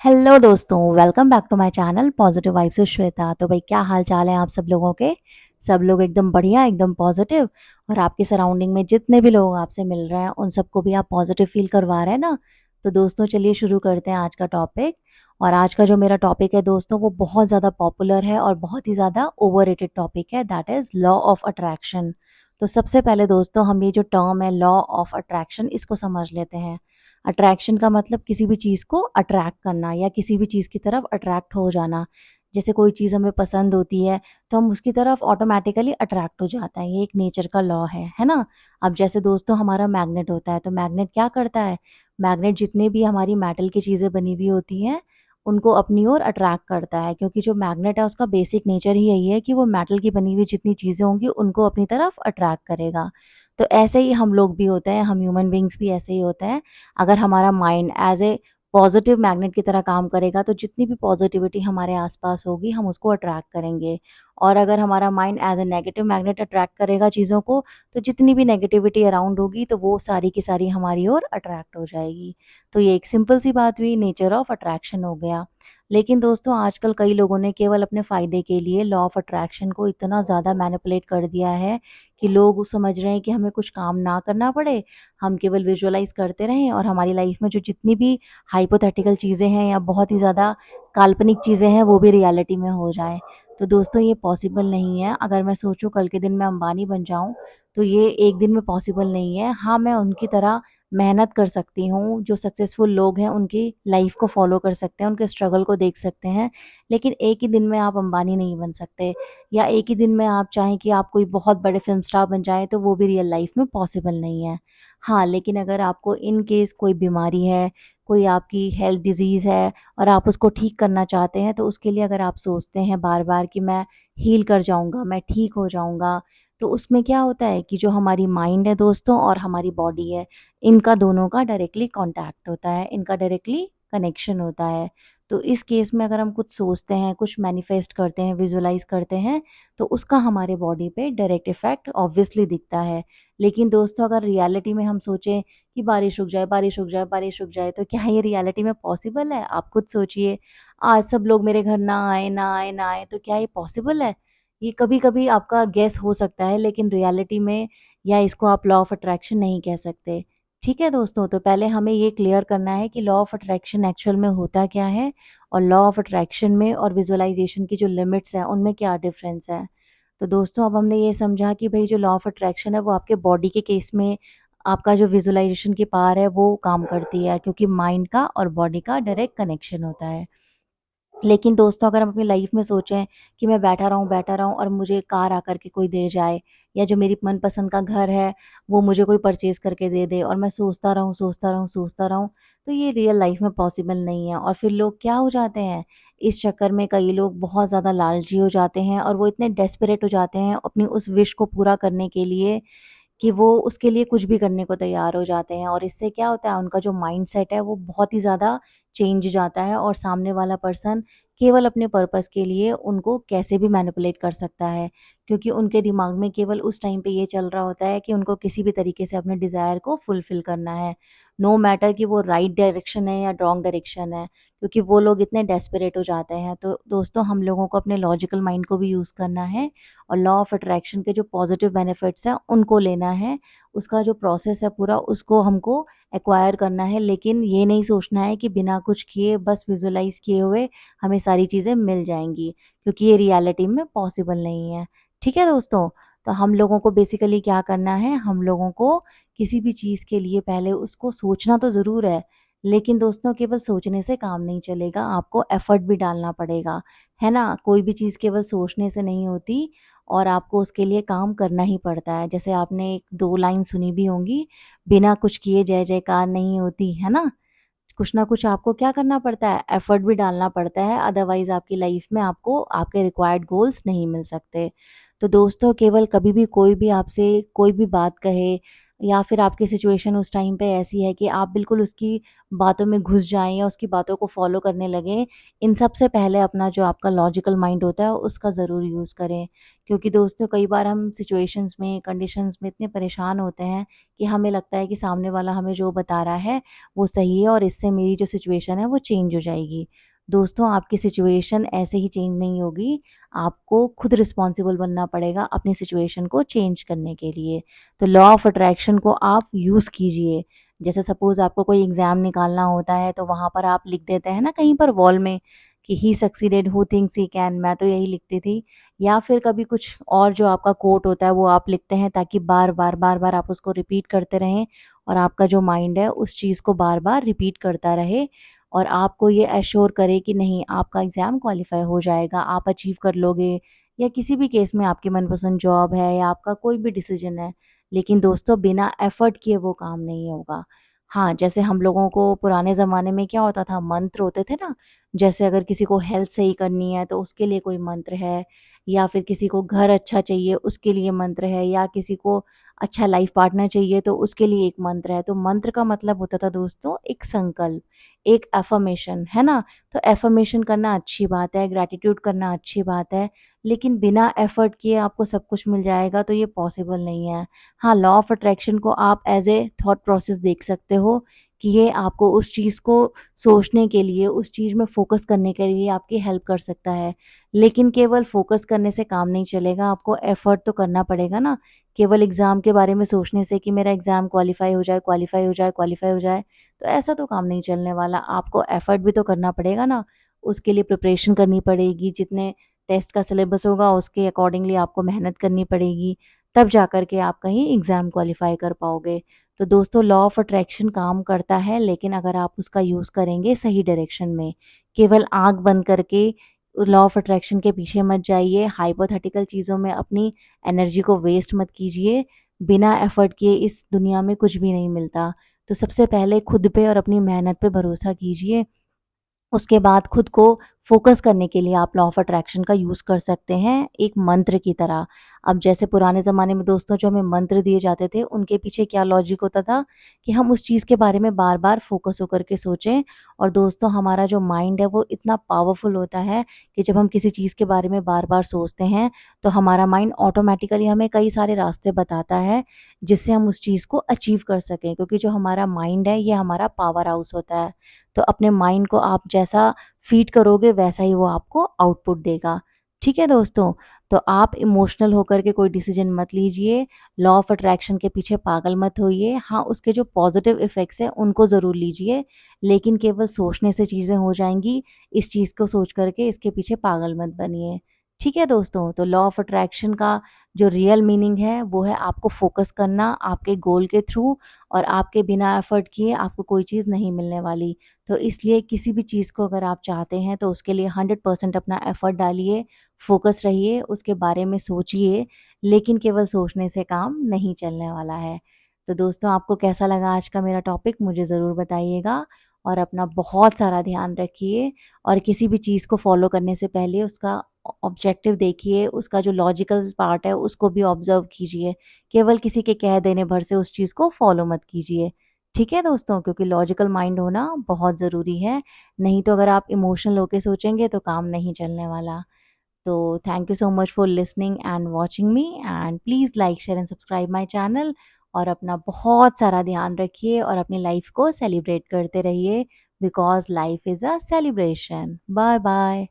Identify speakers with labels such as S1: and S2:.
S1: Hello दोस्तों, welcome back to my channel positive vibes से श्वेता। तो भाई क्या हाल चाल है आप सब लोगों के। सब लोग एकदम बढ़िया, एकदम पॉजिटिव। और आपके सराउंडिंग में जितने भी लोग आपसे मिल रहे हैं उन सबको भी आप पॉजिटिव फील करवा रहे हैं ना। तो दोस्तों चलिए शुरू करते हैं आज का टॉपिक। और आज का जो मेरा टॉपिक है दोस्तों वो बहुत ज़्यादा पॉपुलर है और बहुत ही ज़्यादा ओवररेटेड टॉपिक है, that is law of attraction. तो सबसे पहले दोस्तों हम ये जो टर्म है लॉ ऑफ अट्रैक्शन इसको समझ लेते हैं। अट्रैक्शन का मतलब किसी भी चीज़ को अट्रैक्ट करना या किसी भी चीज़ की तरफ अट्रैक्ट हो जाना। जैसे कोई चीज़ हमें पसंद होती है तो हम उसकी तरफ ऑटोमेटिकली अट्रैक्ट हो जाता है, ये एक नेचर का लॉ है ना। अब जैसे दोस्तों हमारा मैग्नेट होता है तो मैग्नेट क्या करता है, मैग्नेट जितने भी हमारी मेटल की चीज़ें बनी हुई होती हैं उनको अपनी ओर अट्रैक्ट करता है, क्योंकि जो मैग्नेट है उसका बेसिक नेचर ही यही है कि वो मेटल की बनी हुई जितनी चीज़ें होंगी उनको अपनी तरफ अट्रैक्ट करेगा। तो ऐसे ही हम लोग भी होते हैं, हम ह्यूमन बींग्स भी ऐसे ही होते हैं। अगर हमारा mind as a positive magnet की तरह काम करेगा तो जितनी भी पॉजिटिविटी हमारे आसपास होगी हम उसको अट्रैक्ट करेंगे। और अगर हमारा mind as a negative magnet attract करेगा चीज़ों को, तो जितनी भी नेगेटिविटी अराउंड होगी तो वो सारी की सारी हमारी ओर अट्रैक्ट हो जाएगी। तो ये एक सिंपल सी बात हुई, नेचर ऑफ अट्रैक्शन हो गया। लेकिन दोस्तों आजकल कई लोगों ने केवल अपने फ़ायदे के लिए लॉ ऑफ अट्रैक्शन को इतना ज़्यादा मैनिपुलेट कर दिया है कि लोग समझ रहे हैं कि हमें कुछ काम ना करना पड़े, हम केवल विजुअलाइज़ करते रहें और हमारी लाइफ में जो जितनी भी हाइपोथेटिकल चीज़ें हैं या बहुत ही ज़्यादा काल्पनिक चीज़ें हैं वो भी रियलिटी में हो जाएँ। तो दोस्तों ये पॉसिबल नहीं है। अगर मैं सोचूँ कल के दिन मैं अंबानी बन जाऊँ, तो ये एक दिन में पॉसिबल नहीं है। हाँ, मैं उनकी तरह मेहनत कर सकती हूँ, जो सक्सेसफुल लोग हैं उनकी लाइफ को फ़ॉलो कर सकते हैं, उनके स्ट्रगल को देख सकते हैं, लेकिन एक ही दिन में आप अंबानी नहीं बन सकते। या एक ही दिन में आप चाहें कि आप कोई बहुत बड़े फ़िल्म स्टार बन जाएँ तो वो भी रियल लाइफ़ में पॉसिबल नहीं है। हाँ, लेकिन अगर आपको इन केस कोई बीमारी है, कोई आपकी हेल्थ डिज़ीज़ है और आप उसको ठीक करना चाहते हैं, तो उसके लिए अगर आप सोचते हैं बार-बार कि मैं हील कर जाऊँगा, मैं ठीक हो जाऊँगा, तो उसमें क्या होता है कि जो हमारी माइंड है दोस्तों और हमारी बॉडी है, इनका दोनों का डायरेक्टली कॉन्टैक्ट होता है, इनका डायरेक्टली कनेक्शन होता है। तो इस केस में अगर हम कुछ सोचते हैं, कुछ मैनिफेस्ट करते हैं, विजुअलाइज़ करते हैं, तो उसका हमारे बॉडी पे डायरेक्ट इफ़ेक्ट ऑब्वियसली दिखता है। लेकिन दोस्तों अगर रियलिटी में हम सोचें कि बारिश रुक जाए, बारिश रुक जाए, बारिश रुक जाए, तो क्या ये रियलिटी में पॉसिबल है? आप खुद सोचिए, आज सब लोग मेरे घर ना आएँ, ना आएँ, ना आएँ, तो क्या ये पॉसिबल है? ये कभी-कभी आपका गेस हो सकता है, लेकिन रियलिटी में या इसको आप लॉ ऑफ अट्रैक्शन नहीं कह सकते। ठीक है दोस्तों, तो पहले हमें ये क्लियर करना है कि लॉ ऑफ अट्रैक्शन एक्चुअल में होता क्या है और लॉ ऑफ अट्रैक्शन में और विजुअलाइज़ेशन की जो लिमिट्स हैं, उनमें क्या डिफ़रेंस है। तो दोस्तों अब हमने ये समझा कि भई जो लॉ ऑफ अट्रैक्शन है वो आपके बॉडी के केस में आपका जो विजुअलाइज़ेशन की पावर है वो काम करती है, क्योंकि माइंड का और बॉडी का डायरेक्ट कनेक्शन होता है। लेकिन दोस्तों अगर हम अपनी लाइफ में सोचें कि मैं बैठा रहूँ और मुझे कार आकर के कोई दे जाए, या जो मेरी मनपसंद का घर है वो मुझे कोई परचेज़ करके दे दे और मैं सोचता रहूँ, सोचता रहूँ, सोचता रहूँ, तो ये रियल लाइफ में पॉसिबल नहीं है। और फिर लोग क्या हो जाते हैं, इस चक्कर में कई लोग बहुत ज़्यादा लालची हो जाते हैं और वो इतने डेस्परेट हो जाते हैं अपनी उस विश को पूरा करने के लिए कि वो उसके लिए कुछ भी करने को तैयार हो जाते हैं। और इससे क्या होता है, उनका जो माइंडसेट है वो बहुत ही ज़्यादा चेंज हो जाता है और सामने वाला पर्सन केवल अपने पर्पस के लिए उनको कैसे भी मैनिपुलेट कर सकता है, क्योंकि उनके दिमाग में केवल उस टाइम पे ये चल रहा होता है कि उनको किसी भी तरीके से अपने डिज़ायर को फुलफ़िल करना है, नो मैटर कि वो राइट डायरेक्शन है या रॉन्ग डायरेक्शन है, क्योंकि वो लोग इतने डेस्परेट हो जाते हैं। तो दोस्तों हम लोगों को अपने लॉजिकल माइंड को भी यूज़ करना है और लॉ ऑफ अट्रैक्शन के जो पॉजिटिव बेनिफिट्स हैं उनको लेना है। उसका जो प्रोसेस है पूरा उसको हमको एक्वायर करना है, लेकिन ये नहीं सोचना है कि बिना कुछ किए बस विजुअलाइज़ किए हुए हमें सारी चीज़ें मिल जाएँगी, क्योंकि ये रियलिटी में पॉसिबल नहीं है। ठीक है दोस्तों? तो हम लोगों को बेसिकली क्या करना है, हम लोगों को किसी भी चीज़ के लिए पहले उसको सोचना तो ज़रूर है, लेकिन दोस्तों केवल सोचने से काम नहीं चलेगा, आपको एफ़र्ट भी डालना पड़ेगा, है ना? कोई भी चीज़ केवल सोचने से नहीं होती और आपको उसके लिए काम करना ही पड़ता है। जैसे आपने एक 2 लाइन सुनी भी होंगी, बिना कुछ किए जय जयकार नहीं होती, है ना? कुछ ना कुछ आपको क्या करना पड़ता है, एफ़र्ट भी डालना पड़ता है, अदरवाइज़ आपकी लाइफ़ में आपको आपके रिक्वायर्ड गोल्स नहीं मिल सकते। तो दोस्तों केवल कभी भी कोई भी आपसे कोई भी बात कहे, या फिर आपकी सिचुएशन उस टाइम पे ऐसी है कि आप बिल्कुल उसकी बातों में घुस जाएँ या उसकी बातों को फ़ॉलो करने लगें, इन सब से पहले अपना जो आपका लॉजिकल माइंड होता है उसका ज़रूर यूज़ करें। क्योंकि दोस्तों कई बार हम सिचुएशंस में, कंडीशंस में इतने परेशान होते हैं कि हमें लगता है कि सामने वाला हमें जो बता रहा है वो सही है और इससे मेरी जो सिचुएशन है वो चेंज हो जाएगी। दोस्तों आपकी सिचुएशन ऐसे ही चेंज नहीं होगी, आपको खुद रिस्पॉन्सिबल बनना पड़ेगा अपनी सिचुएशन को चेंज करने के लिए। तो लॉ ऑफ अट्रैक्शन को आप यूज़ कीजिए। जैसे सपोज़ आपको कोई एग्ज़ाम निकालना होता है तो वहाँ पर आप लिख देते हैं ना कहीं पर वॉल में कि he succeeded who thinks he can, मैं तो यही लिखती थी। या फिर कभी कुछ और जो आपका कोट होता है वो आप लिखते हैं ताकि बार-बार, बार-बार आप उसको रिपीट करते रहें और आपका जो माइंड है उस चीज़ को बार-बार रिपीट करता रहे और आपको ये एश्योर करे कि नहीं आपका एग्ज़ाम क्वालीफाई हो जाएगा, आप अचीव कर लोगे। या किसी भी केस में आपकी मनपसंद जॉब है या आपका कोई भी डिसीज़न है, लेकिन दोस्तों बिना एफ़र्ट किए वो काम नहीं होगा। हाँ, जैसे हम लोगों को पुराने ज़माने में क्या होता था मंत्र होते थे ना, जैसे अगर किसी को हेल्थ सही करनी है तो उसके लिए कोई मंत्र है या फिर किसी को घर अच्छा चाहिए उसके लिए मंत्र है या किसी को अच्छा लाइफ़ पार्टनर चाहिए तो उसके लिए एक मंत्र है। तो मंत्र का मतलब होता था दोस्तों एक संकल्प, एक अफ़र्मेशन, है ना? तो अफ़र्मेशन करना अच्छी बात है, ग्रैटिट्यूड करना अच्छी बात है, लेकिन बिना एफ़र्ट किए आपको सब कुछ मिल जाएगा तो ये पॉसिबल नहीं है। हाँ, लॉ ऑफ अट्रैक्शन को आप एज़ ए थॉट प्रोसेस देख सकते हो कि ये आपको उस चीज़ को सोचने के लिए, उस चीज़ में फ़ोकस करने के लिए आपकी हेल्प कर सकता है। लेकिन केवल फ़ोकस करने से काम नहीं चलेगा, आपको एफ़र्ट तो करना पड़ेगा ना। केवल एग्ज़ाम के बारे में सोचने से कि मेरा एग्ज़ाम क्वालीफ़ाई हो जाए, क्वालीफ़ाई हो जाए, क्वालीफ़ाई हो जाए, तो ऐसा तो काम नहीं चलने वाला। आपको एफ़र्ट भी तो करना पड़ेगा ना, उसके लिए प्रिपरेशन करनी पड़ेगी, जितने टेस्ट का सिलेबस होगा उसके अकॉर्डिंगली आपको मेहनत करनी पड़ेगी, तब जा कर के आप कहीं एग्ज़ाम क्वालीफ़ाई कर पाओगे। तो दोस्तों लॉ ऑफ अट्रैक्शन काम करता है लेकिन अगर आप उसका यूज़ करेंगे सही डायरेक्शन में। केवल आँख बंद करके लॉ ऑफ अट्रैक्शन के पीछे मत जाइए, हाइपोथेटिकल चीज़ों में अपनी एनर्जी को वेस्ट मत कीजिए। बिना एफ़र्ट किए इस दुनिया में कुछ भी नहीं मिलता। तो सबसे पहले खुद पे और अपनी मेहनत पे भरोसा कीजिए। उसके बाद खुद को फ़ोकस करने के लिए आप लॉ ऑफ अट्रैक्शन का यूज़ कर सकते हैं, एक मंत्र की तरह। अब जैसे पुराने ज़माने में दोस्तों जो हमें मंत्र दिए जाते थे, उनके पीछे क्या लॉजिक होता था कि हम उस चीज़ के बारे में बार-बार फ़ोकस होकर के सोचें और दोस्तों हमारा जो माइंड है वो इतना पावरफुल होता है कि जब हम किसी चीज़ के बारे में बार-बार सोचते हैं, तो हमारा माइंड ऑटोमैटिकली हमें कई सारे रास्ते बताता है, जिससे हम उस चीज़ को अचीव कर सकें। क्योंकि जो हमारा माइंड है, ये हमारा पावर हाउस होता है। तो अपने माइंड को आप जैसा फ़ीड करोगे वैसा ही वो आपको आउटपुट देगा। ठीक है दोस्तों? तो आप इमोशनल होकर के कोई डिसीज़न मत लीजिए, लॉ ऑफ अट्रैक्शन के पीछे पागल मत होइए। हाँ, उसके जो पॉज़िटिव इफ़ेक्ट्स हैं उनको ज़रूर लीजिए, लेकिन केवल सोचने से चीज़ें हो जाएँगी, इस चीज़ को सोच कर के इसके पीछे पागल मत बनिए। ठीक है दोस्तों? तो लॉ ऑफ अट्रैक्शन का जो रियल मीनिंग है वो है आपको फ़ोकस करना आपके गोल के थ्रू और आपके बिना एफ़र्ट किए आपको कोई चीज़ नहीं मिलने वाली। तो इसलिए किसी भी चीज़ को अगर आप चाहते हैं तो उसके लिए 100% अपना एफ़र्ट डालिए, फ़ोकस रहिए, उसके बारे में सोचिए, लेकिन केवल सोचने से काम नहीं चलने वाला है। तो दोस्तों आपको कैसा लगा आज का मेरा टॉपिक मुझे ज़रूर बताइएगा और अपना बहुत सारा ध्यान रखिए और किसी भी चीज़ को फ़ॉलो करने से पहले उसका ऑब्जेक्टिव देखिए, उसका जो लॉजिकल पार्ट है उसको भी ऑब्ज़र्व कीजिए। केवल किसी के कह देने भर से उस चीज़ को फ़ॉलो मत कीजिए। ठीक है दोस्तों? क्योंकि लॉजिकल माइंड होना बहुत ज़रूरी है, नहीं तो अगर आप इमोशनल होके सोचेंगे तो काम नहीं चलने वाला। तो thank you so much for listening and watching me and please like, share and subscribe my channel और अपना बहुत सारा ध्यान रखिए और अपनी लाइफ़ को सेलिब्रेट करते रहिए because life is a celebration. Bye bye.